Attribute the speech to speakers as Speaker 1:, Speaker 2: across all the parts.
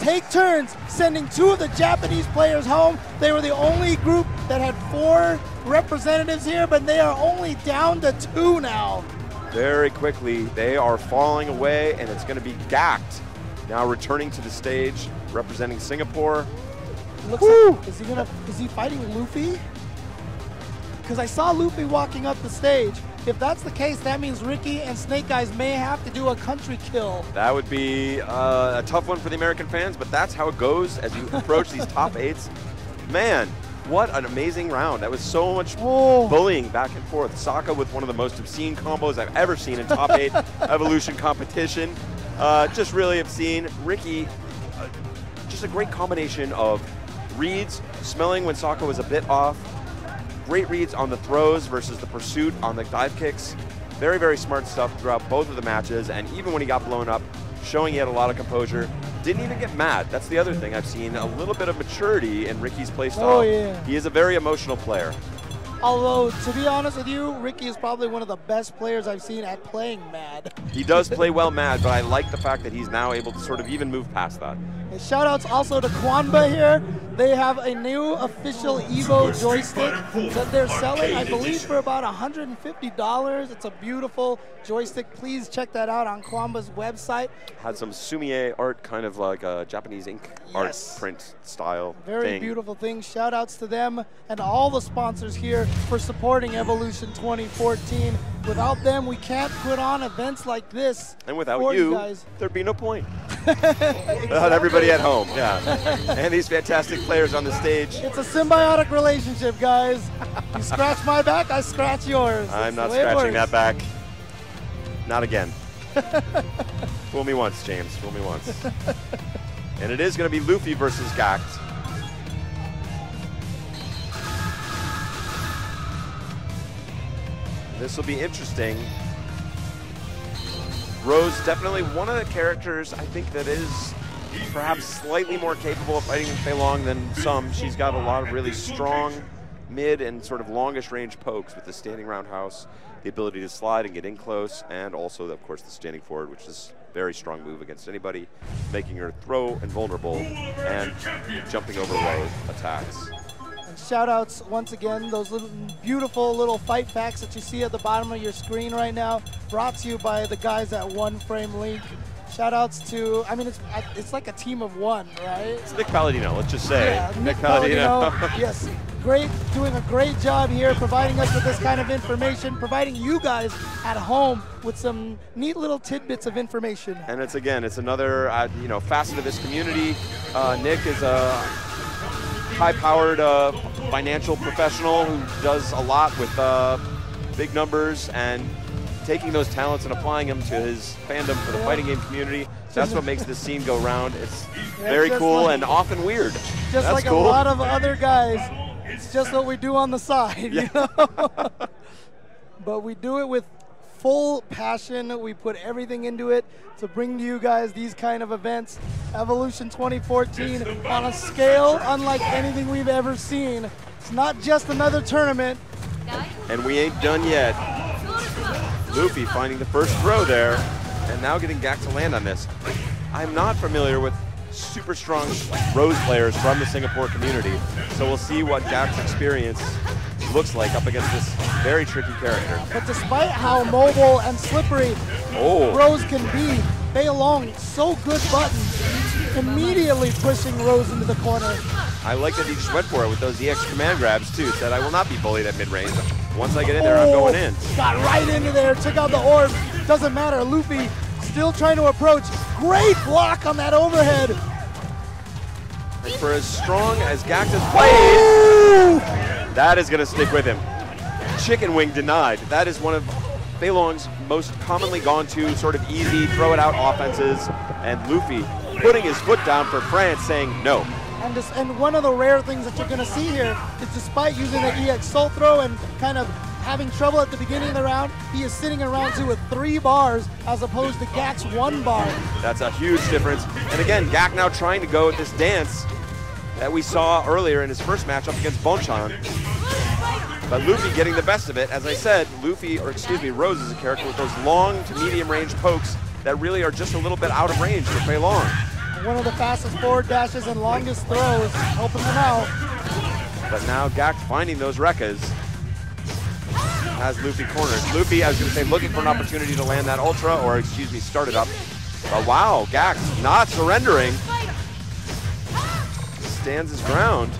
Speaker 1: take turns sending 2 of the Japanese players home. They were the only group that had 4 representatives here, but they are only down to 2 now.
Speaker 2: Very quickly, they are falling away, and it's going to be Gact now returning to the stage, representing Singapore.
Speaker 1: Looks like, is he fighting Luffy? Because I saw Luffy walking up the stage. If that's the case, that means Ricky and Snake Eyes may have to do a country kill.
Speaker 2: That would be a tough one for the American fans, but that's how it goes as you approach these top 8s. Man, what an amazing round. That was so much bullying back and forth. Sokka with one of the most obscene combos I've ever seen in top 8 Evolution competition. Just really obscene. Ricky, just a great combination of reads, smelling when Sokka was a bit off, great reads on the throws versus the pursuit on the dive kicks. Very, very smart stuff throughout both of the matches, and even when he got blown up, showing he had a lot of composure. Didn't even get mad. That's the other thing I've seen, a little bit of maturity in Ricky's play style.
Speaker 1: Oh, yeah.
Speaker 2: He is a very emotional player.
Speaker 1: Although, to be honest with you, Ricky is probably one of the best players I've seen at playing mad.
Speaker 2: He does play well mad, but I like the fact that he's now able to sort of even move past that.
Speaker 1: And shout outs also to Kwanba here. They have a new official Evo joystick that they're selling, I believe, for about $150. It's a beautiful joystick. Please check that out on Kwanba's website.
Speaker 2: Had some sumie art, kind of like a Japanese ink art print style
Speaker 1: Very beautiful thing. Shout outs to them and all the sponsors here for supporting Evolution 2014. Without them, we can't put on events like this.
Speaker 2: And without you,
Speaker 1: guys.
Speaker 2: There'd be no point. Without everybody at home, yeah. And these fantastic players on the stage.
Speaker 1: It's a symbiotic relationship, guys. You scratch my back, I scratch yours.
Speaker 2: I'm not scratching that back. Not again. Fool me once, James. Fool me once. And it is going to be Luffy versus Gact. This will be interesting. Rose, definitely one of the characters I think that is perhaps slightly more capable of fighting in Fei Long than some. She's got a lot of really strong mid and sort of longish range pokes with the standing roundhouse, the ability to slide and get in close, and also, of course, the standing forward, which is a very strong move against anybody, making her throw invulnerable and jumping over low attacks.
Speaker 1: And shout outs once again, those little beautiful little fight facts that you see at the bottom of your screen right now, brought to you by the guys at One Frame Link. Shout outs to, I mean, it's like a team of one, right?
Speaker 2: It's Nick Palladino, let's just say.
Speaker 1: Yeah, Nick Palladino. Yes, great, doing a great job here, providing us with this kind of information, providing you guys at home with some neat little tidbits of information.
Speaker 2: And it's, again, it's another facet of this community. Nick is a high-powered financial professional who does a lot with big numbers and taking those talents and applying them to his fandom for the fighting game community. So that's what makes this scene go round. It's very cool and often weird.
Speaker 1: Just
Speaker 2: that's
Speaker 1: like
Speaker 2: cool.
Speaker 1: A lot of other guys, it's just what we do on the side, you know? But we do it with full passion. We put everything into it to bring to you guys these kind of events. Evolution 2014 on a scale unlike anything we've ever seen. It's not just another tournament.
Speaker 2: And we ain't done yet. Luffy finding the first throw there, and now getting Gact to land on this. I'm not familiar with super strong Rose players from the Singapore community, so we'll see what Gact's experience looks like up against this very tricky character.
Speaker 1: But despite how mobile and slippery Rose can be, Fei Long, so good buttons, immediately pushing Rose into the corner.
Speaker 2: I like that he just went for it with those EX command grabs too. Said, I will not be bullied at mid-range. Once I get in there, I'm going in.
Speaker 1: Got right into there, took out the orb. Doesn't matter, Luffy still trying to approach. Great block on that overhead.
Speaker 2: And for as strong as Gact has played, that is going to stick with him. Chicken wing denied. That is one of Fei Long's most commonly gone to sort of easy throw it out offenses. And Luffy putting his foot down for France, saying no.
Speaker 1: And one of the rare things that you're going to see here is, despite using the EX Soul Throw and kind of having trouble at the beginning of the round, he is sitting in round 2 with 3 bars as opposed to Gact's 1 bar.
Speaker 2: That's a huge difference. And again, Gact now trying to go with this dance that we saw earlier in his first match up against Bonchan. But Luffy getting the best of it. As I said, Rose is a character with those long to medium range pokes that really are just a little bit out of range for Fei Long.
Speaker 1: One of the fastest forward dashes and longest throws, helping them out.
Speaker 2: But now Gak finding those Rekkas. Has Luffy cornered. Luffy, I was going to say, looking for an opportunity to land that Ultra, or excuse me, start it up. But wow, Gak not surrendering. Stands his ground.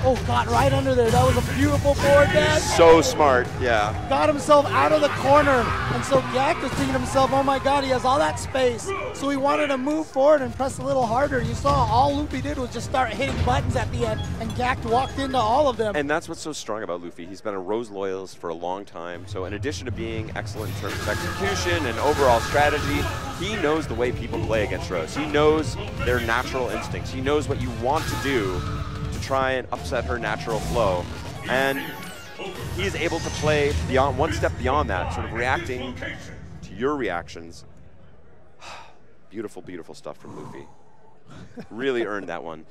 Speaker 1: Oh, got right under there. That was a beautiful forward dash.
Speaker 2: So smart, yeah.
Speaker 1: Got himself out of the corner. And so Gak was thinking to himself, oh my God, he has all that space. So he wanted to move forward and press a little harder. You saw all Luffy did was just start hitting buttons at the end, and Gak walked into all of them.
Speaker 2: And that's what's so strong about Luffy. He's been a Rose loyalist for a long time. So in addition to being excellent in terms of execution and overall strategy, he knows the way people play against Rose. He knows their natural instincts. He knows what you want to do to try and upset her natural flow. And he's able to play beyond, one step beyond that, sort of reacting to your reactions. Beautiful, beautiful stuff from Luffy. Really earned that one.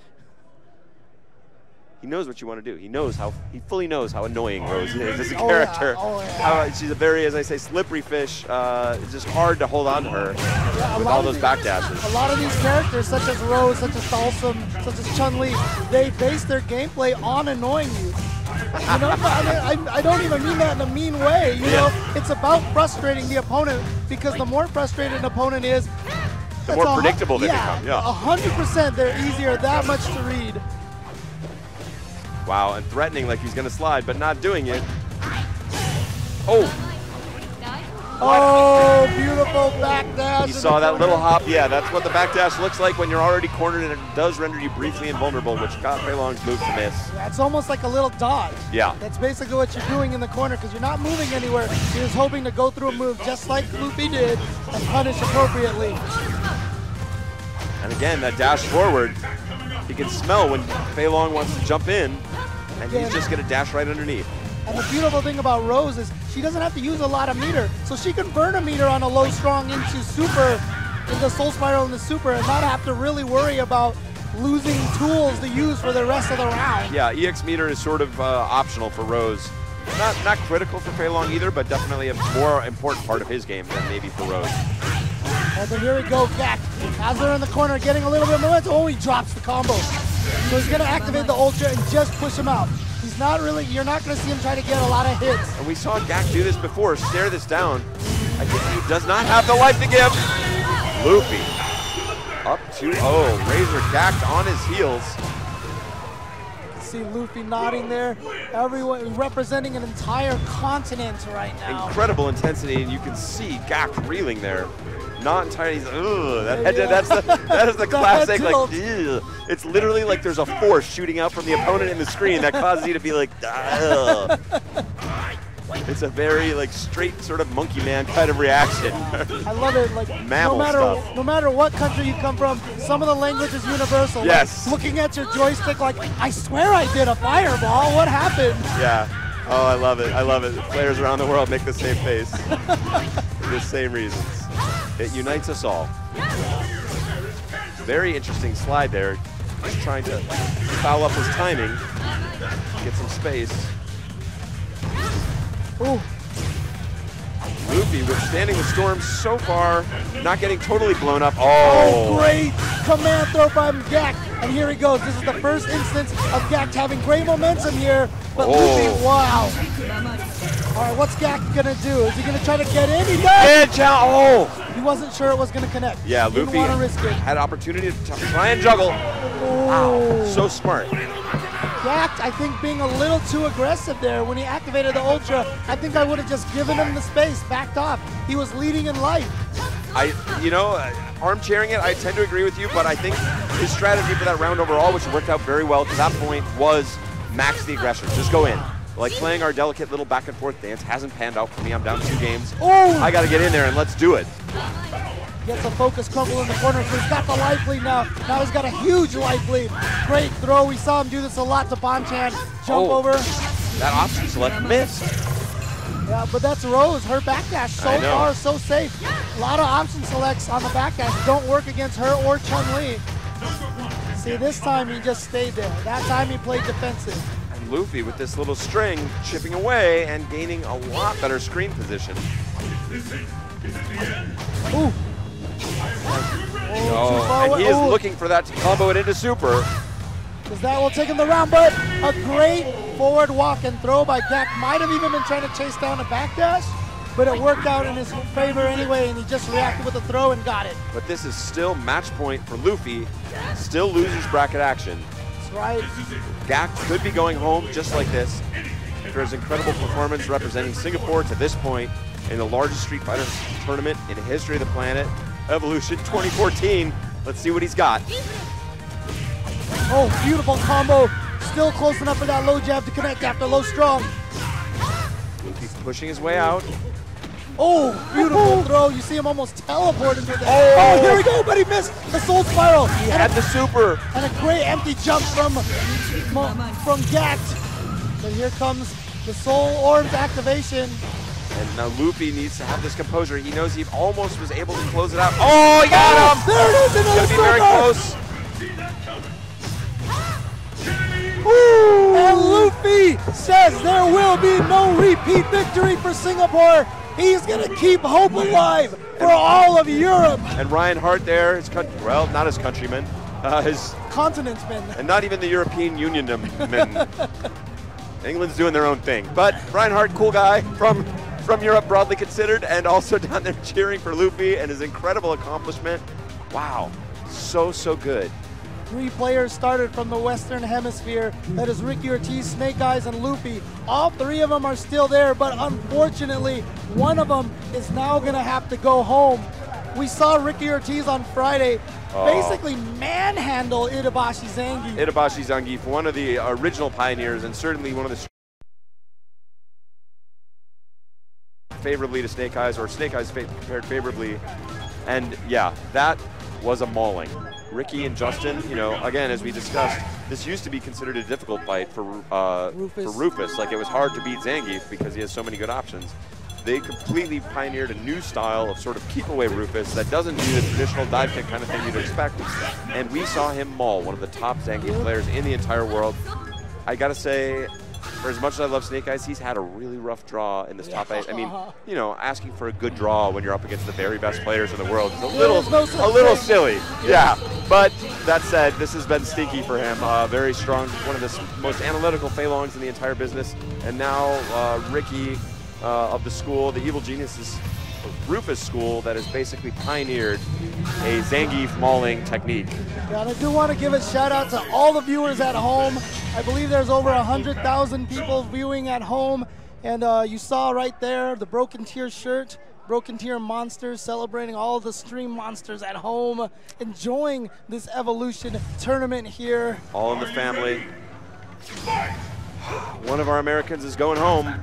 Speaker 2: He knows what you want to do. He fully knows how annoying Rose is as a character.
Speaker 1: Yeah. Oh, yeah.
Speaker 2: How she's a very, as I say, slippery fish. It's just hard to hold on to her with all those backdashes.
Speaker 1: A lot of these characters, such as Rose, such as Dalsum, such as Chun-Li, they base their gameplay on annoying you. You know, I don't even mean that in a mean way. You know, it's about frustrating the opponent, because the more frustrated an opponent is,
Speaker 2: the more predictable they become. Yeah,
Speaker 1: 100% they're easier that much to read.
Speaker 2: Wow, and threatening like he's going to slide, but not doing it. Oh!
Speaker 1: Oh, beautiful backdash.
Speaker 2: You saw that little hop. Yeah, that's what the backdash looks like when you're already cornered, and it does render you briefly invulnerable, which got Fei Long's move to miss.
Speaker 1: Yeah, it's almost like a little dodge.
Speaker 2: Yeah.
Speaker 1: That's basically what you're doing in the corner, because you're not moving anywhere. You're just hoping to go through a move just like Luffy did and punish appropriately.
Speaker 2: And again, that dash forward, he can smell when Fei Long wants to jump in, and he's just going to dash right underneath.
Speaker 1: And the beautiful thing about Rose is she doesn't have to use a lot of meter, so she can burn a meter on a low strong into super, into Soul Spiral into super, and not have to really worry about losing tools to use for the rest of the round.
Speaker 2: Yeah, EX meter is sort of optional for Rose. Not critical for Fei Long either, but definitely a more important part of his game than maybe for Rose.
Speaker 1: And then here we go, Gak. As they're in the corner, getting a little bit of momentum. Oh, he drops the combo. So he's going to activate the Ultra and just push him out. He's not really, you're not going to see him try to get a lot of hits.
Speaker 2: And we saw Gak do this before, stare this down. I think he does not have the life to give. Luffy up 2-0. Razor Gak on his heels.
Speaker 1: See Luffy nodding there. Everyone representing an entire continent right now.
Speaker 2: Incredible intensity, and you can see Gak reeling there. Not entirely. Ugh, that is the classic. Like, ugh. It's literally like there's a force shooting out from the opponent in the screen that causes you to be like, ugh. It's a very like straight sort of monkey man kind of reaction.
Speaker 1: I love it. Like no matter what country you come from, some of the language is universal.
Speaker 2: Yes.
Speaker 1: Like, looking at your joystick, like I swear I did a fireball. What happened?
Speaker 2: Yeah. Oh, I love it. I love it. Players around the world make the same face for the same reasons. It unites us all. Very interesting slide there. Just trying to foul up his timing, get some space.
Speaker 1: Ooh.
Speaker 2: Luffy withstanding the storm so far, not getting totally blown up. Oh,
Speaker 1: great command throw by Gak. And here he goes. This is the first instance of Gak having great momentum here. But Luffy, wow. All right, what's Gak gonna do? Is he gonna try to get in? He does!
Speaker 2: Oh!
Speaker 1: He wasn't sure it was gonna connect.
Speaker 2: Yeah, Luffy had opportunity to try and juggle. Wow, so smart.
Speaker 1: Gak, I think, being a little too aggressive there when he activated the Ultra. I think I would have just given him the space, backed off. He was leading in life.
Speaker 2: Armchairing it, I tend to agree with you, but I think his strategy for that round overall, which worked out very well to that point, was max the aggression. Just go in. Like playing our delicate little back and forth dance hasn't panned out for me. I'm down 2 games.
Speaker 1: Oh!
Speaker 2: I got to get in there and let's do it.
Speaker 1: Gets a focus crumble in the corner, so he's got the life lead now. Now he's got a huge life lead. Great throw. We saw him do this a lot to Bonchan. Jump over.
Speaker 2: That option select missed.
Speaker 1: Yeah, but that's Rose. Her backdash so far so safe. A lot of option selects on the backdash don't work against her or Chun-Li. See, this time he just stayed there. That time he played defensive.
Speaker 2: And Luffy with this little string chipping away and gaining a lot better screen position.
Speaker 1: Ooh.
Speaker 2: And he is looking for that to combo it into super.
Speaker 1: Because that will take him the round, but a great forward walk and throw by Gak. Might have even been trying to chase down a backdash, but it worked out in his favor anyway, and he just reacted with a throw and got it.
Speaker 2: But this is still match point for Luffy. Still losers bracket action.
Speaker 1: That's right.
Speaker 2: Gak could be going home just like this after his incredible performance representing Singapore to this point in the largest Street Fighter tournament in the history of the planet, Evolution 2014. Let's see what he's got.
Speaker 1: Oh, beautiful combo. Still close enough for that low jab to connect after low strong.
Speaker 2: He's pushing his way out.
Speaker 1: Oh, beautiful throw. You see him almost teleport into that. Oh, here we go, but he missed the soul spiral.
Speaker 2: He had the super.
Speaker 1: And a great empty jump from Gak. But here comes the soul orbs activation.
Speaker 2: And now Luffy needs to have this composure. He knows he almost was able to close it out. Oh, he got him!
Speaker 1: There it is,
Speaker 2: It's gonna be very close.
Speaker 1: Ooh. And Luffy says there will be no repeat victory for Singapore. He's going to keep hope alive for all of Europe.
Speaker 2: And Ryan Hart there, well, not his countryman, his
Speaker 1: continentsman.
Speaker 2: And not even the European Union men. England's doing their own thing. But Ryan Hart, cool guy from Europe, broadly considered, and also down there cheering for Luffy and his incredible accomplishment. Wow, so good.
Speaker 1: 3 players started from the Western Hemisphere. That is Ricky Ortiz, Snake Eyes, and Luffy. All 3 of them are still there, but unfortunately, one of them is now going to have to go home. We saw Ricky Ortiz on Friday basically manhandle Itabashi Zangief.
Speaker 2: Itabashi Zangief, one of the original pioneers, and certainly one of the favorably to Snake Eyes, or Snake Eyes compared favorably. And yeah, that was a mauling. Ricky and Justin, you know, again, as we discussed, this used to be considered a difficult fight for Rufus. Like, it was hard to beat Zangief because he has so many good options. They completely pioneered a new style of sort of keep away Rufus that doesn't do the traditional dive kick kind of thing you'd expect. And we saw him maul one of the top Zangief players in the entire world. I gotta say, for as much as I love Snake Eyes, he's had a really rough draw in this top 8. I mean, you know, asking for a good draw when you're up against the very best players in the world is a little silly. Yeah, but that said, this has been stinky for him. Very strong, one of the most analytical Feilongs in the entire business. And now Ricky of the school, the Evil Geniuses Rufus school, that has basically pioneered a Zangief mauling technique.
Speaker 1: Yeah, and I do want to give a shout out to all the viewers at home. I believe there's over 100,000 people viewing at home. And you saw right there the Broken Tier shirt, Broken Tier Monsters, celebrating all the stream monsters at home, enjoying this Evolution tournament here.
Speaker 2: All in the family. One of our Americans is going home.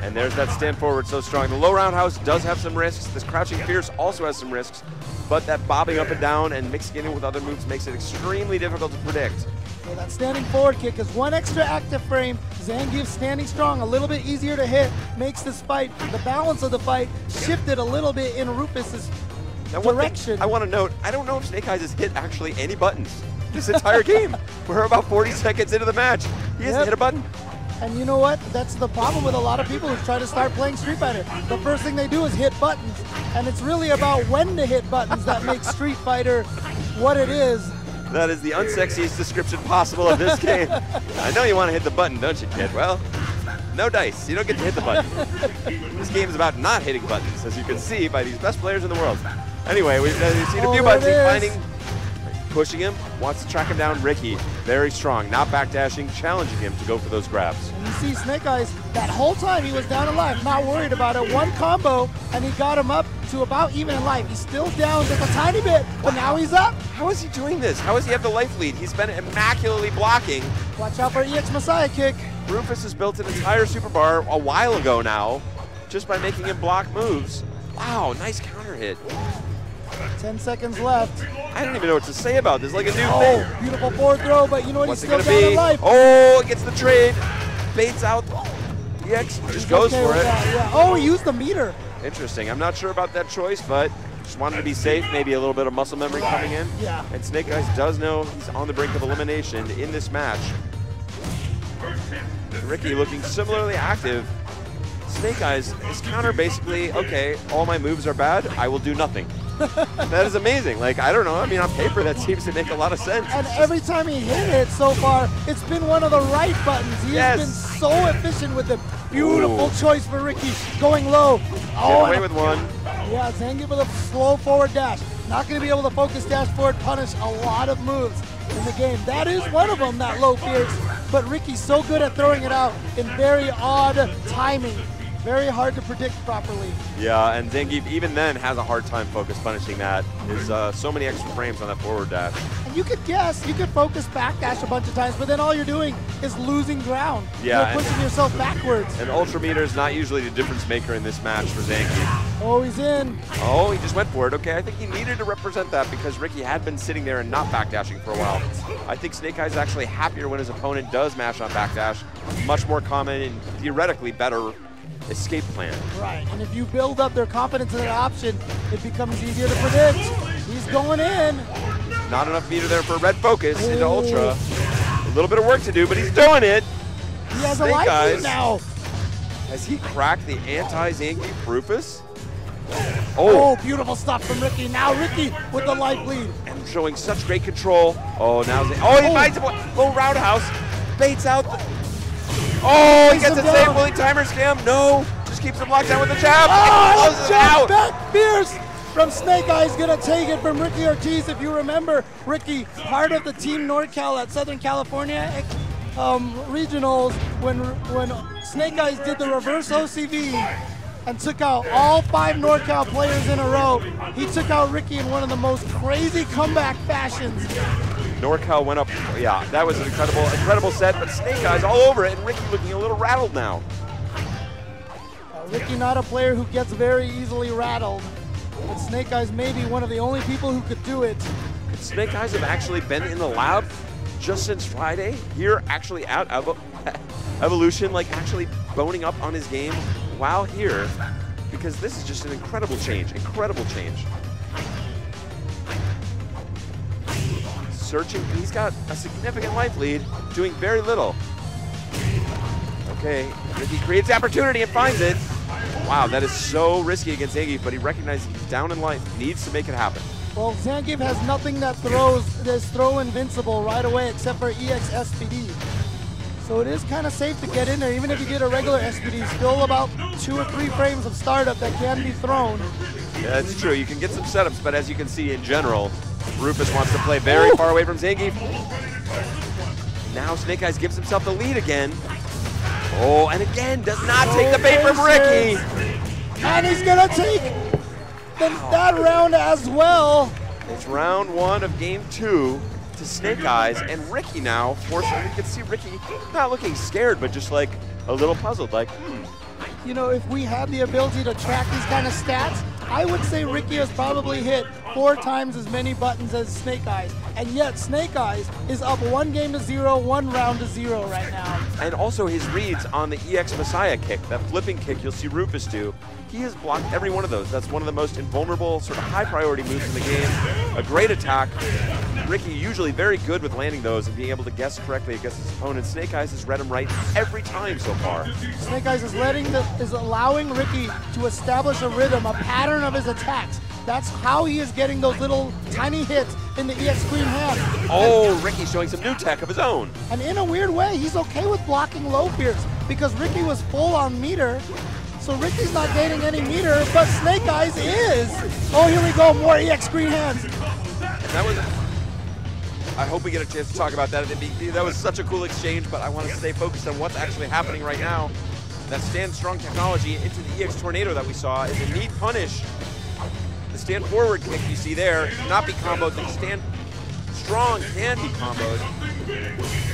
Speaker 2: And there's that stand forward so strong. The low roundhouse does have some risks. This crouching fierce also has some risks, but that bobbing up and down and mixing it in with other moves makes it extremely difficult to predict.
Speaker 1: Yeah, that standing forward kick is one extra active frame. Zangief standing strong, a little bit easier to hit, makes this fight, the balance of the fight, shifted a little bit in Rufus's direction.
Speaker 2: I want to note, I don't know if Snake Eyes has hit actually any buttons this entire game. We're about 40 seconds into the match. He hasn't hit a button.
Speaker 1: And you know what? That's the problem with a lot of people who try to start playing Street Fighter. The first thing they do is hit buttons. And it's really about when to hit buttons that makes Street Fighter what it is.
Speaker 2: That is the unsexiest description possible of this game. I know you want to hit the button, don't you, kid? Well, no dice. You don't get to hit the button. This game is about not hitting buttons, as you can see by these best players in the world. Anyway, we've seen a few buttons. He's finding, pushing him, wants to track him down. Ricky, very strong, not backdashing, challenging him to go for those grabs.
Speaker 1: And you see Snake Eyes, that whole time he was down in life, not worried about it. One combo, and he got him up to about even in life. He's still down just a tiny bit, but now he's up.
Speaker 2: How is he doing this? How does he have the life lead? He's been immaculately blocking.
Speaker 1: Watch out for EX Messiah kick.
Speaker 2: Rufus has built an entire super bar a while ago now, just by making him block moves. Wow, nice counter hit.
Speaker 1: 10 seconds left.
Speaker 2: I don't even know what to say about this. Like a new thing.
Speaker 1: Oh, beautiful forward throw, but you know what?
Speaker 2: What's
Speaker 1: He's still
Speaker 2: it
Speaker 1: down
Speaker 2: gonna
Speaker 1: in
Speaker 2: be?
Speaker 1: life.
Speaker 2: Oh, it gets the trade. Baits out. EX just goes for it.
Speaker 1: Yeah. Oh, he used the meter.
Speaker 2: Interesting. I'm not sure about that choice, but just wanted to be safe. Maybe a little bit of muscle memory coming in.
Speaker 1: Yeah.
Speaker 2: And Snake Eyes does know he's on the brink of elimination in this match. Ricky looking similarly active. Snake Eyes, his counter basically, okay, all my moves are bad, I will do nothing. That is amazing. Like, I don't know, I mean, on paper, that seems to make a lot of sense.
Speaker 1: And every time he hit it so far, it's been one of the right buttons. He has been so efficient with it. Beautiful choice for Ricky, going low.
Speaker 2: Get away with one.
Speaker 1: Yeah, Zangief with a slow forward dash. Not going to be able to focus dash forward, punish a lot of moves in the game. That is one of them, that low fierce. But Ricky's so good at throwing it out in very odd timing. Very hard to predict properly.
Speaker 2: Yeah, and Zangief even then has a hard time focus punishing that. There's so many extra frames on that forward dash.
Speaker 1: And you could guess, you could focus backdash a bunch of times, but then all you're doing is losing ground.
Speaker 2: Yeah,
Speaker 1: you're pushing yourself backwards.
Speaker 2: And Ultra Meter is not usually the difference maker in this match for Zangief.
Speaker 1: Oh, he's in.
Speaker 2: Oh, he just went for it. Okay, I think he needed to represent that because Ricky had been sitting there and not backdashing for a while. I think Snake Eyes is actually happier when his opponent does mash on backdash. Much more common and theoretically better escape plan.
Speaker 1: Right, and if you build up their confidence in that option, it becomes easier to predict. He's going in.
Speaker 2: Not enough meter there for red focus into Ultra. A little bit of work to do, but he's doing it.
Speaker 1: He has a life lead now.
Speaker 2: Has he cracked the anti-Zangief Rufus?
Speaker 1: Oh, beautiful stuff from Ricky. Now Ricky with the life lead.
Speaker 2: And showing such great control. Oh, now he finds a little roundhouse. Baits out the... Oh, he gets a save. Will he timer scam? No. Just keeps him locked down with the jab.
Speaker 1: Oh, jab back fierce from Snake Eyes. Gonna take it from Ricky Ortiz. If you remember, Ricky, part of the Team NorCal at Southern California regionals when Snake Eyes did the reverse OCV and took out all 5 NorCal players in a row. He took out Ricky in one of the most crazy comeback fashions.
Speaker 2: NorCal went up, yeah, that was an incredible set, but Snake Eyes all over it, and Ricky looking a little rattled now.
Speaker 1: Ricky not a player who gets very easily rattled, but Snake Eyes may be one of the only people who could do it.
Speaker 2: Snake Eyes have actually been in the lab just since Friday, here actually at Evolution, like actually boning up on his game while here, because this is just an incredible change. Searching, he's got a significant life lead, doing very little. Okay, Ricky creates opportunity and finds it. Wow, that is so risky against Zangief, but he recognizes he's down in life, needs to make it happen.
Speaker 1: Well, Zangief has nothing that is throw invincible right away except for EX SPD. So it is kind of safe to get in there, even if you get a regular SPD, still about 2 or 3 frames of startup that can be thrown.
Speaker 2: Yeah, that's true. You can get some setups, but as you can see in general, Rufus wants to play very far away from Zangief. Now Snake Eyes gives himself the lead again. Oh, and again, does not take the bait from Ricky.
Speaker 1: And he's gonna take that round as well.
Speaker 2: It's round 1 of game 2 to Snake Eyes, and Ricky now, fortunately, you can see Ricky not looking scared, but just like a little puzzled, like,
Speaker 1: You know, if we had the ability to track these kind of stats, I would say Ricky has probably hit 4 times as many buttons as Snake Eyes. And yet Snake Eyes is up 1 game to 0, 1 round to 0 right now.
Speaker 2: And also his reads on the EX Messiah kick, that flipping kick you'll see Rufus do, he has blocked every one of those. That's one of the most invulnerable, sort of high priority moves in the game. A great attack. Ricky usually very good with landing those and being able to guess correctly against his opponent. Snake Eyes has read him right every time so far.
Speaker 1: Snake Eyes is allowing Ricky to establish a rhythm, a pattern of his attacks. That's how he is getting those little tiny hits in the EX Queen hand.
Speaker 2: Oh, Ricky's showing some new tech of his own.
Speaker 1: And in a weird way, he's okay with blocking low fierce because Ricky was full on meter. So Ricky's not gaining any meter, but Snake Eyes is. Oh, here we go, more EX Queen hands.
Speaker 2: And that was, I hope we get a chance to talk about that. That was such a cool exchange, but I want to stay focused on what's actually happening right now. That stand strong technology into the EX Tornado that we saw is a neat punish. The stand forward kick you see there cannot be comboed. The stand strong can be comboed.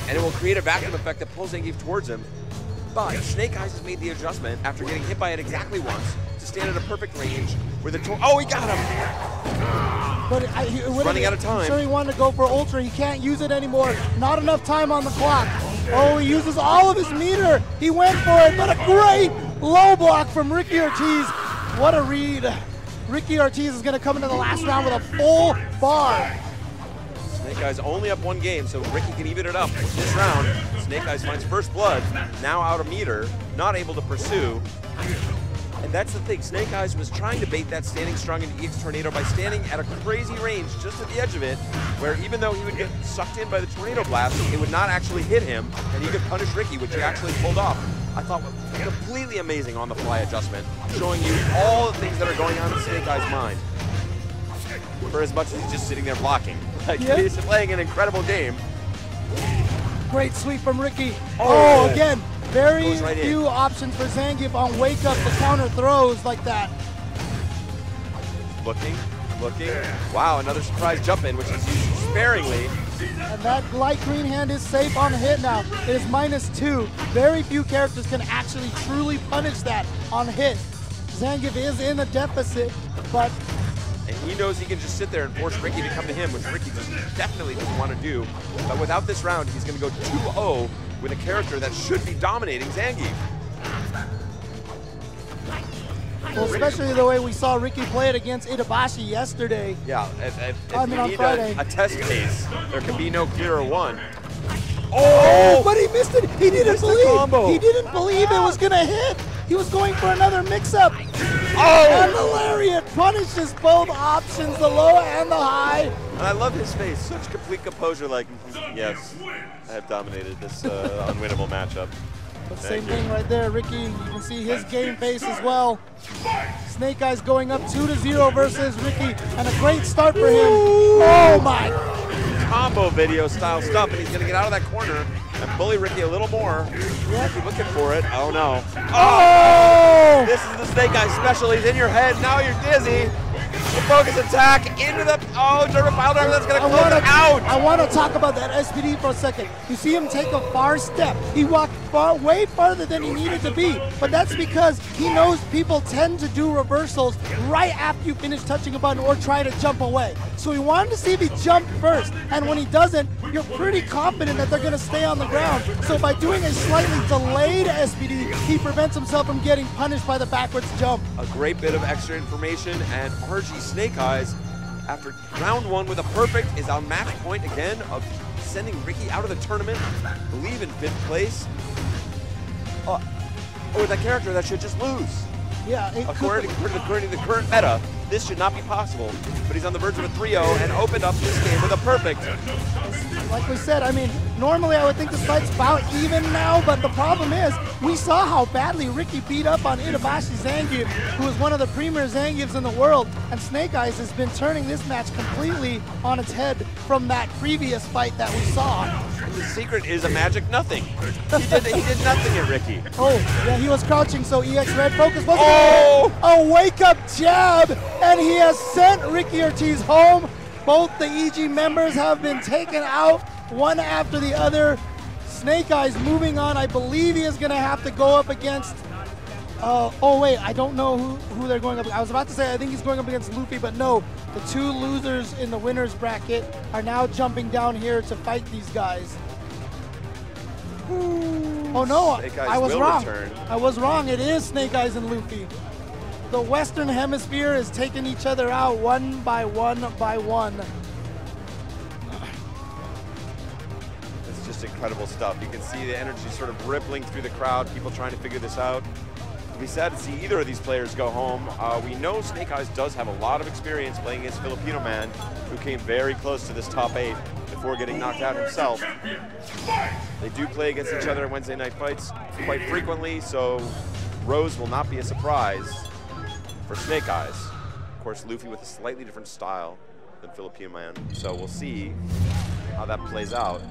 Speaker 2: And it will create a vacuum effect that pulls Zangief towards him. But Snake Eyes has made the adjustment after getting hit by it exactly once to stand at a perfect range where the oh, he got him!
Speaker 1: But
Speaker 2: running out of time.
Speaker 1: I'm sure he wanted to go for Ultra. He can't use it anymore. Not enough time on the clock. Oh, he uses all of his meter. He went for it, but a great low block from Ricky Ortiz. What a read. Ricky Ortiz is going to come into the last round with a full bar.
Speaker 2: Snake Eyes only up 1 game, so Ricky can even it up this round. Snake Eyes finds first blood, now out a meter, not able to pursue. And that's the thing, Snake Eyes was trying to bait that standing strong into EX Tornado by standing at a crazy range just at the edge of it, where even though he would get sucked in by the Tornado Blast, it would not actually hit him, and he could punish Ricky, which he actually pulled off. I thought was completely amazing on-the-fly adjustment, showing you all the things that are going on in Snake Eyes' mind. For as much as he's just sitting there blocking. Like, he's playing an incredible game.
Speaker 1: Great sweep from Ricky. Oh, again, very
Speaker 2: right
Speaker 1: few options for Zangief on wake up to counter throws like that.
Speaker 2: Looking. Wow, another surprise jump in, which is used sparingly.
Speaker 1: And that light green hand is safe on hit now. It is -2. Very few characters can actually truly punish that on hit. Zangief is in a deficit, but...
Speaker 2: And he knows he can just sit there and force Ricky to come to him, which Ricky definitely doesn't want to do. But without this round, he's going to go 2-0 with a character that should be dominating Zangief.
Speaker 1: Well, especially the way we saw Ricky play it against Itabashi yesterday.
Speaker 2: Yeah, if
Speaker 1: I mean, on Friday.
Speaker 2: a test case, there can be no clearer one.
Speaker 1: Oh, but he missed it. He didn't believe. He didn't believe it was going to hit. He was going for another mix-up. And the lariat punishes both options, the low and the high.
Speaker 2: And I love his face, such complete composure, like, yes, I have dominated this unwinnable matchup.
Speaker 1: But same thing right there, Ricky. You can see his game face as well. Snake Eyes going up 2-0 versus Ricky, and a great start for him. Oh my!
Speaker 2: Combo video style stuff, and he's gonna get out of that corner and bully Ricky a little more. Ricky looking for it. Oh no! Oh! This is the Snake Eyes special. He's in your head. Now you're dizzy. The focus attack into the German pile driver that's going to close it out.
Speaker 1: I want to talk about that SPD for a second. You see him take a far step. He walked way farther than he needed to be, but that's because he knows people tend to do reversals right after you finish touching a button or try to jump away. So he wanted to see if he jumped first, and when he doesn't, you're pretty confident that they're going to stay on the ground. So by doing a slightly delayed SPD, he prevents himself from getting punished by the backwards jump.
Speaker 2: A great bit of extra information, and RG Snake Eyes, after round one with a perfect, is on match point again of sending Ricky out of the tournament, I believe in 5th place. With a character that should just lose.
Speaker 1: Yeah,
Speaker 2: according to the current meta, this should not be possible. But he's on the verge of a 3-0 and opened up this game with a perfect.
Speaker 1: Like we said, I mean, normally I would think this fight's about even now, but the problem is, we saw how badly Ricky beat up on Itabashi Zangief, who is one of the premier Zangiefs in the world, and Snake Eyes has been turning this match completely on its head from that previous fight that we saw.
Speaker 2: The secret is a magic nothing. He did nothing at Ricky.
Speaker 1: Oh, yeah, he was crouching, so EX Red focus wasn't a wake-up jab, and he has sent Ricky Ortiz home. Both the EG members have been taken out, one after the other. Snake Eyes moving on. I believe he is going to have to go up against... oh, wait, I don't know who they're going up against. I was about to say I think he's going up against Luffy, but no. The two losers in the winner's bracket are now jumping down here to fight these guys. Oh, no, I was wrong. I was wrong. It is Snake Eyes and Luffy. The Western Hemisphere is taking each other out one by one by one.
Speaker 2: It's just incredible stuff. You can see the energy sort of rippling through the crowd, people trying to figure this out. It'll be sad to see either of these players go home. We know Snake Eyes does have a lot of experience playing against Filipino Man, who came very close to this top 8 before getting knocked out himself. They do play against each other in Wednesday night fights quite frequently, so Rose will not be a surprise for Snake Eyes. Of course, Luffy with a slightly different style than Filipino Man, so we'll see how that plays out.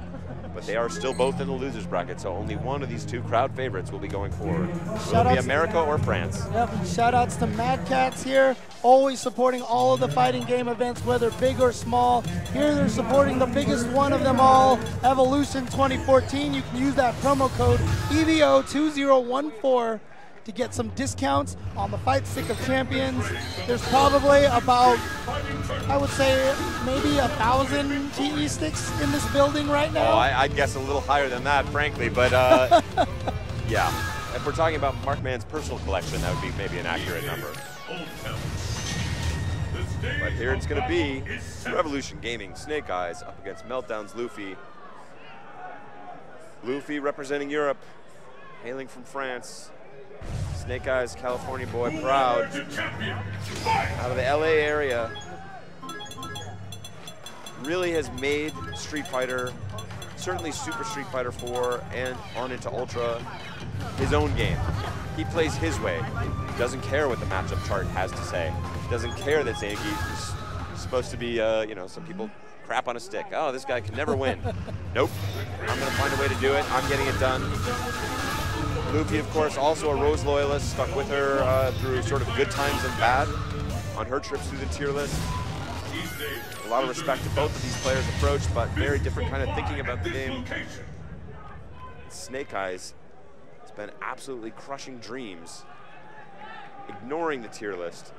Speaker 2: But they are still both in the losers bracket, so only one of these two crowd favorites will be going forward. Will it be America or France?
Speaker 1: Yep, shout outs to Mad Cats here, always supporting all of the fighting game events, whether big or small. Here they're supporting the biggest one of them all, Evolution 2014. You can use that promo code EVO2014 to get some discounts on the Fight Stick of Champions. There's probably about, I would say, maybe 1,000 TE sticks in this building right now.
Speaker 2: Oh, I'd guess a little higher than that, frankly, but yeah. If we're talking about Markman's personal collection, that would be maybe an accurate number. But here it's going to be Revolution Gaming Snake Eyes up against Meltdown's Luffy. Luffy representing Europe, hailing from France. Snake Eyes, California boy, proud. Out of the LA area. Really has made Street Fighter, certainly Super Street Fighter 4 and on into Ultra, his own game. He plays his way. He doesn't care what the matchup chart has to say. He doesn't care that Zangief is supposed to be, you know, some people crap on a stick. Oh, this guy can never win. Nope. I'm going to find a way to do it. I'm getting it done. Luffy, of course, also a Rose loyalist, stuck with her through sort of good times and bad on her trips through the tier list. A lot of respect to both of these players' approach, but very different kind of thinking about the game. Snake Eyes has been absolutely crushing dreams, ignoring the tier list,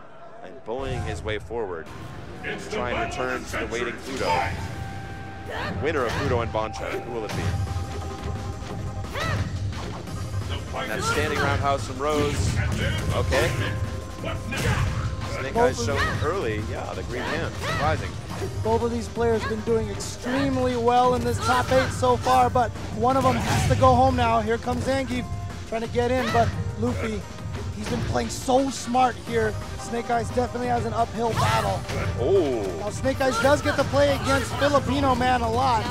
Speaker 2: and bullying his way forward to try and return to the waiting Fudo. Winner of Fudo and Boncho, who will it be? And that standing roundhouse from Rose. Okay. Snake Eyes showing early, yeah, the green hand, surprising.
Speaker 1: Both of these players have been doing extremely well in this top 8 so far, but one of them has to go home now. Here comes Zangief trying to get in, but Luffy, he's been playing so smart here. Snake Eyes definitely has an uphill battle.
Speaker 2: Oh.
Speaker 1: Now Snake Eyes does get to play against Filipino Man a lot,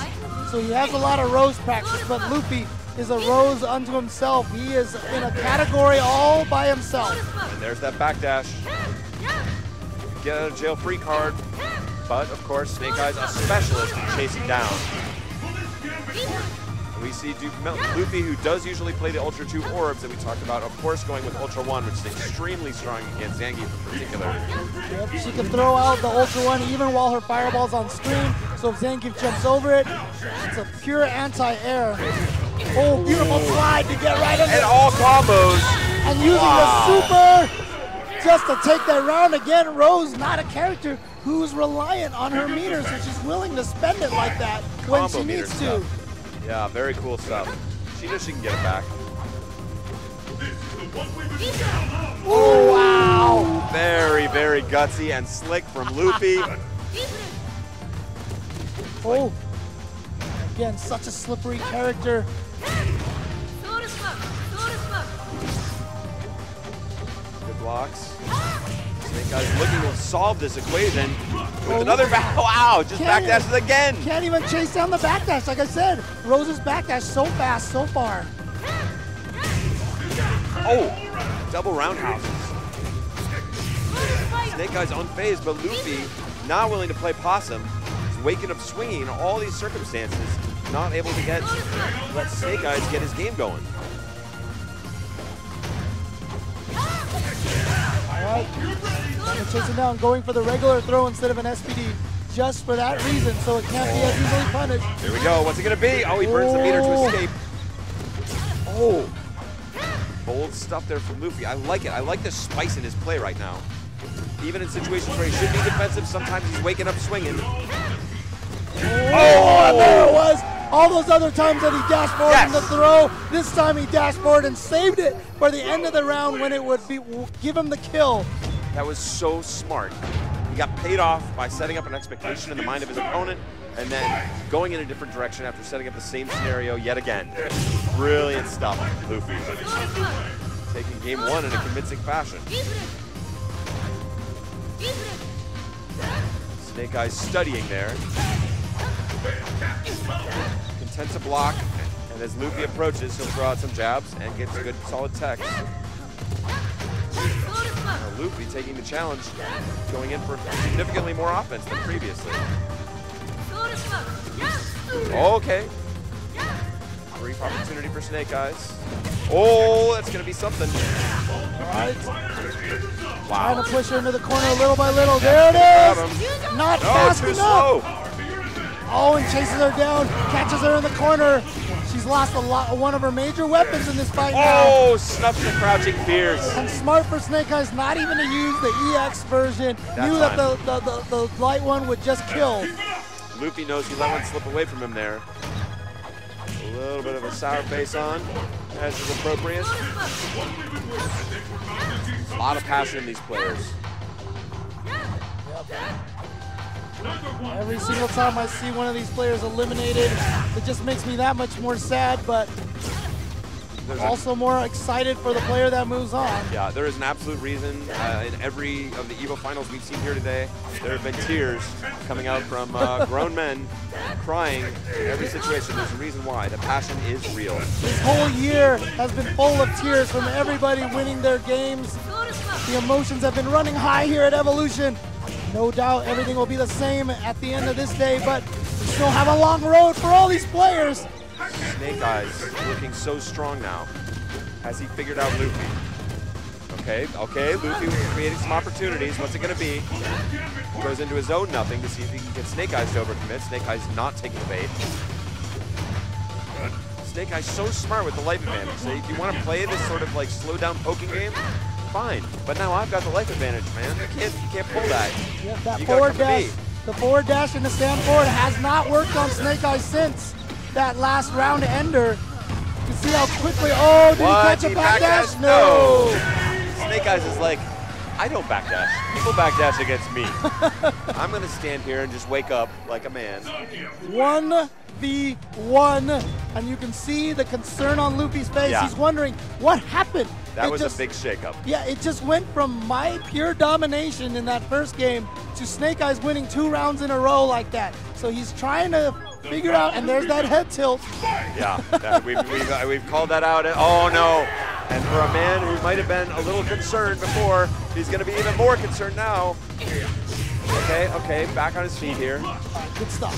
Speaker 1: so he has a lot of Rose practice, but Luffy is a Rose unto himself. He is in a category all by himself.
Speaker 2: And there's that backdash. Get out of jail free card. But, of course, Snake Eyes a specialist in chasing down. We see Luffy, who does usually play the Ultra 2 orbs that we talked about, of course going with Ultra 1, which is extremely strong against Zangief in particular.
Speaker 1: Yep, she can throw out the Ultra 1 even while her fireball's on screen, so if Zangief jumps over it, it's a pure anti-air. Oh, beautiful slide to get right in.
Speaker 2: And all combos.
Speaker 1: And using the super just to take that round again. Rose, not a character who's reliant on her meters, and she's willing to spend it like that when
Speaker 2: Combo
Speaker 1: she needs
Speaker 2: meter
Speaker 1: to.
Speaker 2: Stuff. Yeah, very cool stuff. She knows she can get it back.
Speaker 1: Oh, wow.
Speaker 2: Very, very gutsy and slick from Luffy.
Speaker 1: Oh, again, such a slippery character.
Speaker 2: Good blocks. Snake Eyes looking to solve this equation with another back. Wow, just backdashes again.
Speaker 1: Can't even chase down the backdash. Like I said, Rose's backdash so fast so far.
Speaker 2: Oh, double roundhouses. Snake Eyes unfazed, but Luffy not willing to play possum. He's waking up swinging in all these circumstances, not able to let Snake Eyes get his game going.
Speaker 1: All right, trying to chase him down, going for the regular throw instead of an SPD, just for that reason, so it can't be as easily punished.
Speaker 2: Here we go, what's it gonna be? Oh, he burns the meter to escape. Oh, bold stuff there from Luffy. I like it, I like the spice in his play right now. Even in situations where he should be defensive, sometimes he's waking up swinging.
Speaker 1: Oh, and there it was. All those other times that he dashed forward in the throw, this time he dashed forward and saved it for the end of the round when it would give him the kill.
Speaker 2: That was so smart. He got paid off by setting up an expectation in the mind of his opponent and then going in a different direction after setting up the same scenario yet again. Brilliant stuff, Luffy. Taking game one in a convincing fashion. Snake Eyes studying there. Content to block, and as Luffy approaches, he'll throw out some jabs and gets good solid techs. Now Luffy taking the challenge, going in for significantly more offense than previously. Okay. Brief opportunity for Snake Eyes. Oh, that's going to be something.
Speaker 1: All right.
Speaker 2: Wow.
Speaker 1: Trying to push her into the corner little by little. There it is. Not fast
Speaker 2: too
Speaker 1: enough.
Speaker 2: Slow.
Speaker 1: Oh, and chases her down, catches her in the corner. She's lost one of her major weapons in this fight now.
Speaker 2: Oh, snuffs the crouching fears.
Speaker 1: And smart for Snake Eyes not even to use the EX version. Knew that the light one would just kill.
Speaker 2: Luffy knows he let one slip away from him there. A little bit of a sour face on, as is appropriate. A lot of passion in these players.
Speaker 1: Every single time I see one of these players eliminated, it just makes me that much more sad, but also more excited for the player that moves on.
Speaker 2: Yeah, there is an absolute reason in every of the EVO finals we've seen here today. There have been tears coming out from grown men crying in every situation. There's a reason why. The passion is real.
Speaker 1: This whole year has been full of tears from everybody winning their games. The emotions have been running high here at Evolution. No doubt everything will be the same at the end of this day, but we still have a long road for all these players.
Speaker 2: Snake Eyes looking so strong now. Has he figured out Luffy? Okay, Luffy creating some opportunities. What's it going to be? Goes into his own nothing to see if he can get Snake Eyes to overcommit. Snake Eyes not taking the bait. Snake Eyes so smart with the life advantage. So if you want to play this sort of like slow down poking game, fine. But now I've got the life advantage, man. You can't pull that.
Speaker 1: Yeah, that forward dash, the forward dash in the stand forward has not worked on Snake Eyes since that last round ender. You can see how quickly, oh, did he catch a backdash? No.
Speaker 2: Snake Eyes is like, I don't backdash. People backdash against me. I'm gonna stand here and just wake up like a man.
Speaker 1: 1v1, and you can see the concern on Luffy's face.
Speaker 2: Yeah.
Speaker 1: He's wondering, what happened?
Speaker 2: That was a big shakeup.
Speaker 1: Yeah, it just went from my pure domination in that first game to Snake Eyes winning 2 rounds in a row like that. So he's trying to figure out, and there's that head tilt.
Speaker 2: Yeah, we've called that out. Oh no! And for a man who might have been a little concerned before, he's going to be even more concerned now. Okay, back on his feet here.
Speaker 1: Good stuff.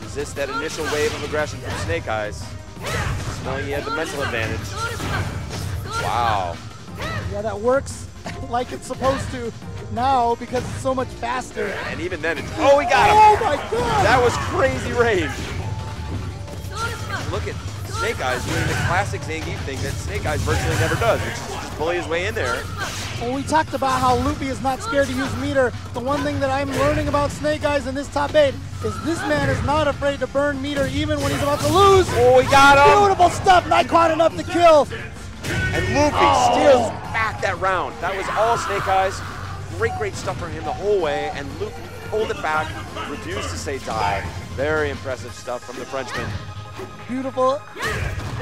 Speaker 2: Resist that initial wave of aggression from Snake Eyes, knowing he had the mental advantage. Wow.
Speaker 1: Yeah, that works like it's supposed to now because it's so much faster.
Speaker 2: And even then, oh, he got him!
Speaker 1: Oh my God!
Speaker 2: That was crazy range. Look at Snake Eyes doing the classic Zangief thing that Snake Eyes virtually never does, which is just bully his way in there.
Speaker 1: Well, we talked about how Luffy is not scared to use meter. The one thing that I'm learning about Snake Eyes in this top 8 is this man is not afraid to burn meter even when he's about to lose.
Speaker 2: Oh, he got him!
Speaker 1: Beautiful stuff, not quite enough to kill.
Speaker 2: And Luffy steals back that round. That was all Snake Eyes. Great stuff from him the whole way, and Luffy pulled it back, refused to say die. Very impressive stuff from the Frenchman.
Speaker 1: Beautiful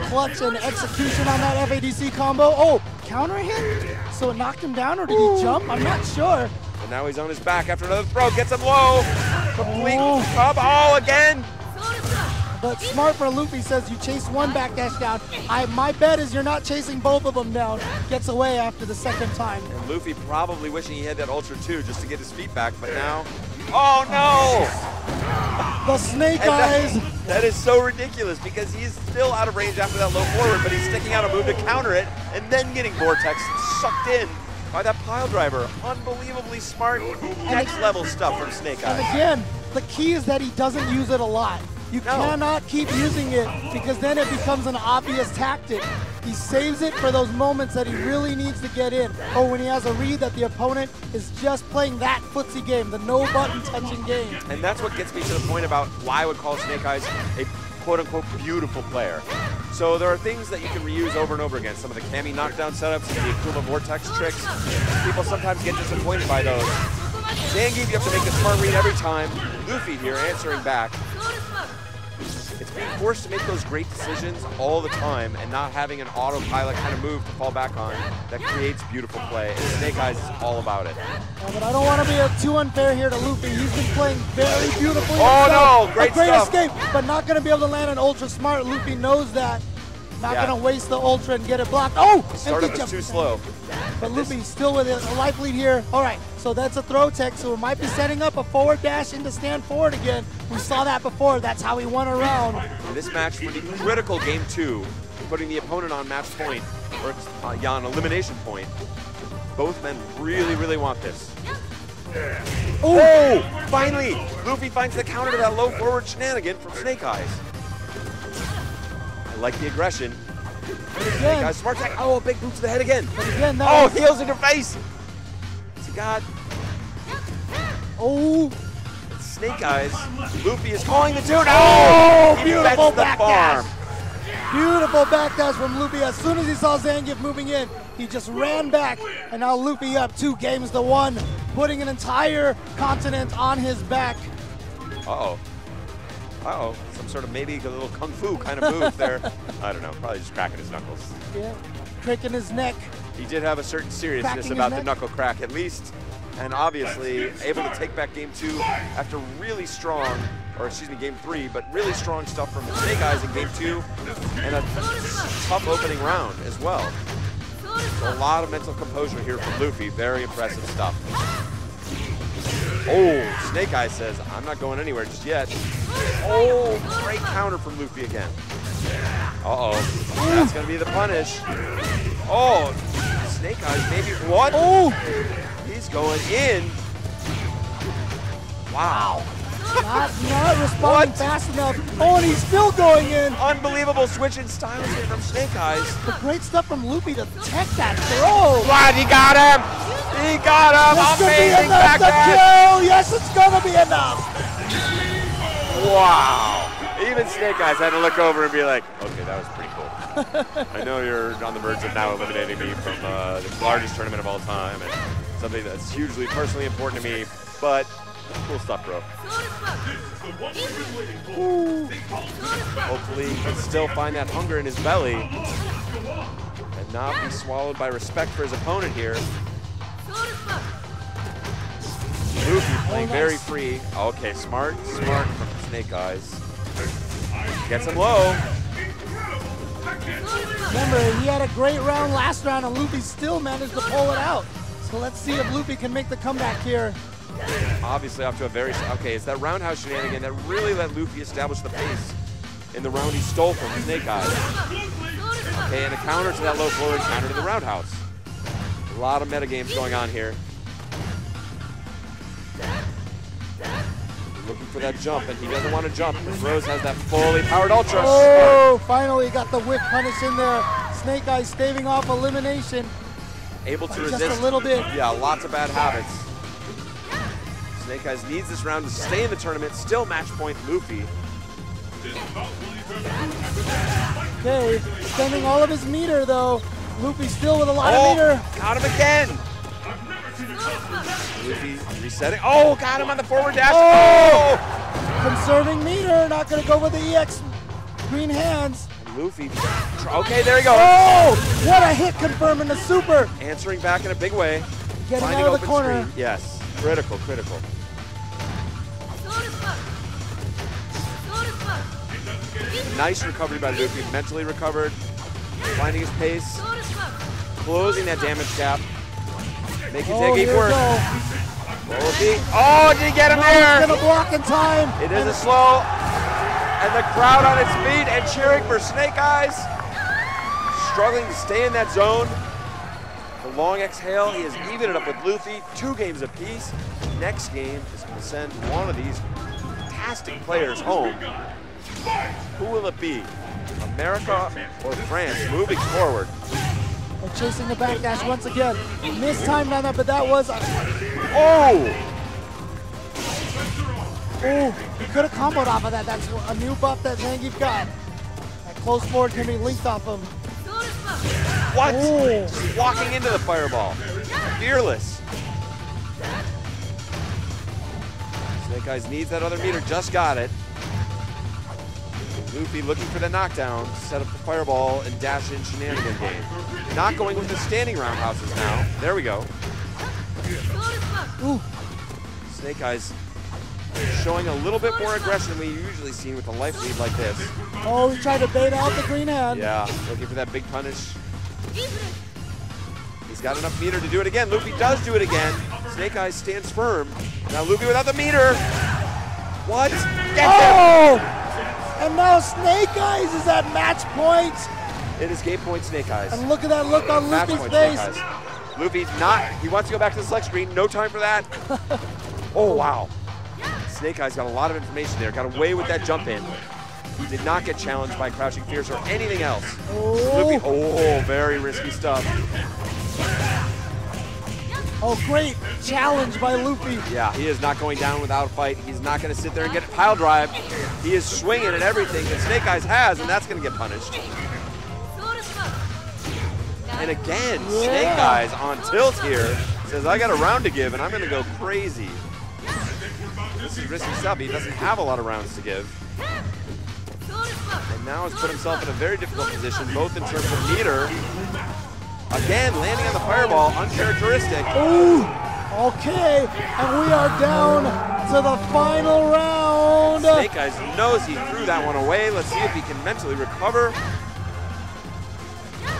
Speaker 1: clutch and execution on that FADC combo. Oh, counter hit? So it knocked him down, or did he jump? I'm not sure.
Speaker 2: And now he's on his back after another throw, gets him low. Complete cover, again.
Speaker 1: But smart for Luffy says you chase one backdash down. My bet is you're not chasing both of them down. Gets away after the second time.
Speaker 2: And Luffy probably wishing he had that Ultra 2 just to get his feet back, but now, oh no!
Speaker 1: The Snake Eyes.
Speaker 2: That is so ridiculous because he's still out of range after that low forward, but he's sticking out a move to counter it and then getting Vortex sucked in by that pile driver. Unbelievably smart, next level stuff from Snake Eyes.
Speaker 1: And again, the key is that he doesn't use it a lot. You cannot keep using it because then it becomes an obvious tactic. He saves it for those moments that he really needs to get in, or when he has a read that the opponent is just playing that footsie game, the no button touching game.
Speaker 2: And that's what gets me to the point about why I would call Snake Eyes a quote-unquote beautiful player. So there are things that you can reuse over and over again. Some of the Kami knockdown setups, the Akuma Vortex tricks. People sometimes get disappointed by those. Zangief, you have to make the smart read every time. Luffy here answering back. It's being forced to make those great decisions all the time and not having an autopilot kind of move to fall back on that creates beautiful play. And Snake Eyes is all about it.
Speaker 1: Yeah, but I don't want to be too unfair here to Luffy. He's been playing very beautifully.
Speaker 2: Oh no, great stuff.
Speaker 1: Escape, but not going to be able to land an ultra smart. Luffy knows that. Not going to waste the ultra and get it blocked. Oh!
Speaker 2: Startup is too slow.
Speaker 1: But Luffy still with a life lead here. All right, so that's a throw tech, so we might be setting up a forward dash into stand forward again. We saw that before. That's how he won a round.
Speaker 2: In this match for the critical game 2, putting the opponent on match point, or on elimination point, both men really want this. Oh! Finally! Luffy finds the counter to that low forward shenanigan from Snake Eyes. I like the aggression. Snake Eyes, smart tech. Oh, a big boot to the head again. Oh, heels in your face. What's he got?
Speaker 1: Oh.
Speaker 2: Snake Eyes. Luffy is calling the tune.
Speaker 1: Oh, beautiful
Speaker 2: backdash.
Speaker 1: Beautiful backdash from Luffy. As soon as he saw Zangief moving in, he just ran back, and now Luffy up 2 games to 1. putting an entire continent on his back.
Speaker 2: Uh-oh. Uh-oh. Some sort of maybe a little kung fu kind of move there. I don't know. Probably just cracking his knuckles.
Speaker 1: Yeah. Cracking his neck.
Speaker 2: He did have a certain seriousness about the knuckle crack, at least. And obviously able to take back game 2 after really strong, or excuse me, game 3, but really strong stuff from Snake Eyes in game 2 and a tough opening round as well. So a lot of mental composure here from Luffy. Very impressive stuff. Oh, Snake Eyes says, I'm not going anywhere just yet. Oh, great counter from Luffy again. Uh-oh, that's gonna be the punish. Oh, Snake Eyes maybe, what?
Speaker 1: Oh!
Speaker 2: He's going in. Wow.
Speaker 1: Not responding fast enough. Oh, and he's still going in.
Speaker 2: Unbelievable switch in styles here from Snake Eyes.
Speaker 1: But great stuff from Luffy to tech that throw.
Speaker 2: What? He got him. He got him.
Speaker 1: This could be
Speaker 2: Amazing
Speaker 1: enough to
Speaker 2: backhand.
Speaker 1: kill. Yes, it's gonna be enough.
Speaker 2: Wow. Even Snake Eyes had to look over and be like, okay, that was pretty cool. I know you're on the verge of now eliminating me from the largest tournament of all time and something that's hugely personally important to me, but cool stuff, bro. Ooh. Hopefully he can still find that hunger in his belly and not be swallowed by respect for his opponent here. Luffy playing very free. Okay, smart from Snake Eyes. Gets him low.
Speaker 1: Remember, he had a great round last round, and Luffy still managed to pull it out. So let's see if Luffy can make the comeback here.
Speaker 2: Obviously off to a very, okay, it's that roundhouse shenanigan that really let Luffy establish the pace in the round he stole from Snake Eyes. Okay, and a counter to that low forward, counter to the roundhouse. A lot of metagames going on here. Looking for that jump, and he doesn't want to jump because Rose has that fully powered ultra.
Speaker 1: Oh, finally got the whip punish in there. Snake Eyes staving off elimination.
Speaker 2: Able to resist.
Speaker 1: Just a little bit.
Speaker 2: Yeah, lots of bad habits. Snake Eyes needs this round to stay in the tournament. Still match point Luffy.
Speaker 1: Okay, spending all of his meter though. Luffy still with a lot of meter.
Speaker 2: Got him again. Luffy resetting. Oh, got him on the forward dash.
Speaker 1: Oh! Conserving meter, not gonna go with the EX green hands.
Speaker 2: Luffy, okay, there he goes.
Speaker 1: Oh, what a hit confirming the super.
Speaker 2: Answering back in a big way.
Speaker 1: Getting
Speaker 2: Finding
Speaker 1: out of the
Speaker 2: open
Speaker 1: corner.
Speaker 2: screen. Yes, critical. Nice recovery by Luffy, mentally recovered, finding his pace, closing that damage gap, making Tegi work. Oh, did he get him there?
Speaker 1: He's gonna block in time.
Speaker 2: It is a slow, and the crowd on its feet and cheering for Snake Eyes. Struggling to stay in that zone. The long exhale, he has evened it up with Luffy, 2 games apiece. Next game is going to send one of these fantastic players home. Who will it be? America or France moving forward?
Speaker 1: And chasing the backdash once again. Missed time on that, but that was
Speaker 2: Oh,
Speaker 1: he could have comboed off of that. That's a new buff that Zangief got. That close forward can be linked off him.
Speaker 2: what? Just walking into the fireball. Fearless. Snake Eyes needs that other meter, just got it. Luffy looking for the knockdown, set up the fireball and dash in shenanigan game. Not going with the standing roundhouses now. There we go.
Speaker 1: Ooh.
Speaker 2: Snake Eyes showing a little bit more aggression than we usually see with a life lead like this.
Speaker 1: Oh, he tried to bait out the green hand.
Speaker 2: Yeah, looking for that big punish. He's got enough meter to do it again. Luffy does do it again. Snake Eyes stands firm. Now Luffy without the meter. What? Get him!
Speaker 1: And now Snake Eyes is at match point.
Speaker 2: It is game point Snake Eyes.
Speaker 1: And look at that look on
Speaker 2: Match
Speaker 1: Luffy's
Speaker 2: point
Speaker 1: face.
Speaker 2: Snake Eyes. Luffy's not, he wants to go back to the select screen. No time for that. Oh, wow. Snake Eyes got a lot of information there. Got away with that jump in. Did not get challenged by Crouching Fierce or anything else. Luffy, very risky stuff.
Speaker 1: Oh, great challenge by Luffy.
Speaker 2: Yeah, he is not going down without a fight. He's not going to sit there and get a pile drive. He is swinging at everything that Snake Eyes has, and that's going to get punished. And again, Snake Eyes on tilt here. Says, I got a round to give, and I'm going to go crazy. This is risky stuff. He doesn't have a lot of rounds to give. And now has put himself in a very difficult position, both in terms of meter. Again, landing on the fireball, uncharacteristic.
Speaker 1: Ooh, okay, and we are down to the final round.
Speaker 2: Snake Eyes knows he threw that one away. Let's see if he can mentally recover.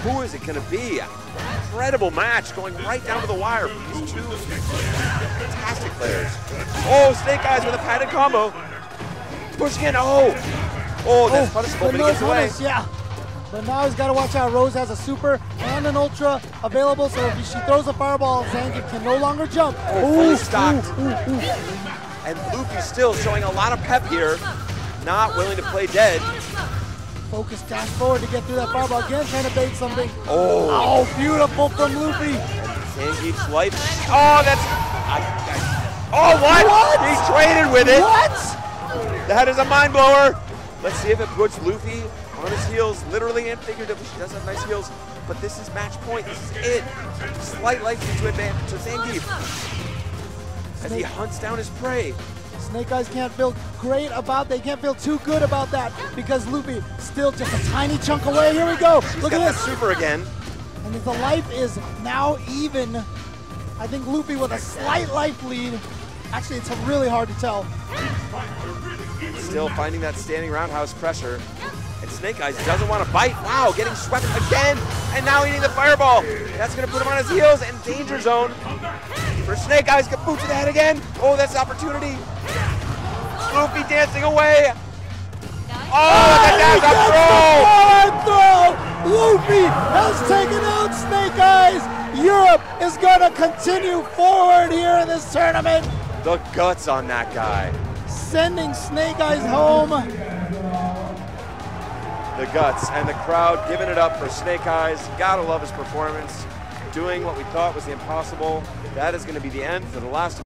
Speaker 2: Who is it going to be? Incredible match going right down to the wire from these two fantastic players. Oh, Snake Eyes with a padded combo. Pushing in, oh, that's punishable, but he gets away.
Speaker 1: Yeah, but now he's got to watch out. Rose has a super and an ultra available, so if she throws a fireball, Zangief can no longer jump.
Speaker 2: Oh, fully stocked. And Luffy still showing a lot of pep here, not willing to play dead.
Speaker 1: Focus dash forward to get through that fireball. Again, trying to bait something.
Speaker 2: Oh,
Speaker 1: beautiful from Luffy.
Speaker 2: Zangief's life. Oh, that's. Oh, what? He traded with it.
Speaker 1: What?
Speaker 2: That is a mind blower. Let's see if it puts Luffy on his heels, literally and figuratively. She does have nice heels, but this is match point. This is it. Slight life lead to advantage to Zangief as he hunts down his prey.
Speaker 1: Snake Eyes can't feel great about that. They can't feel too good about that because Luffy still just a tiny chunk away. Here we go. Look at this.
Speaker 2: Super again.
Speaker 1: And the life is now even. I think Luffy with a slight life lead. Actually, it's really hard to tell.
Speaker 2: Still finding that standing roundhouse pressure. And Snake Eyes doesn't want to bite. Wow, getting swept again. And now eating the fireball. That's going to put him on his heels in danger zone. For Snake Eyes, get boot to the head again. Oh, that's opportunity. Luffy dancing away. Oh, the dash up
Speaker 1: throw! Luffy has taken out Snake Eyes. Europe is going to continue forward here in this tournament.
Speaker 2: The guts on that guy.
Speaker 1: Sending Snake Eyes home.
Speaker 2: The guts and the crowd giving it up for Snake Eyes. Gotta love his performance. Doing what we thought was the impossible. That is going to be the end for the last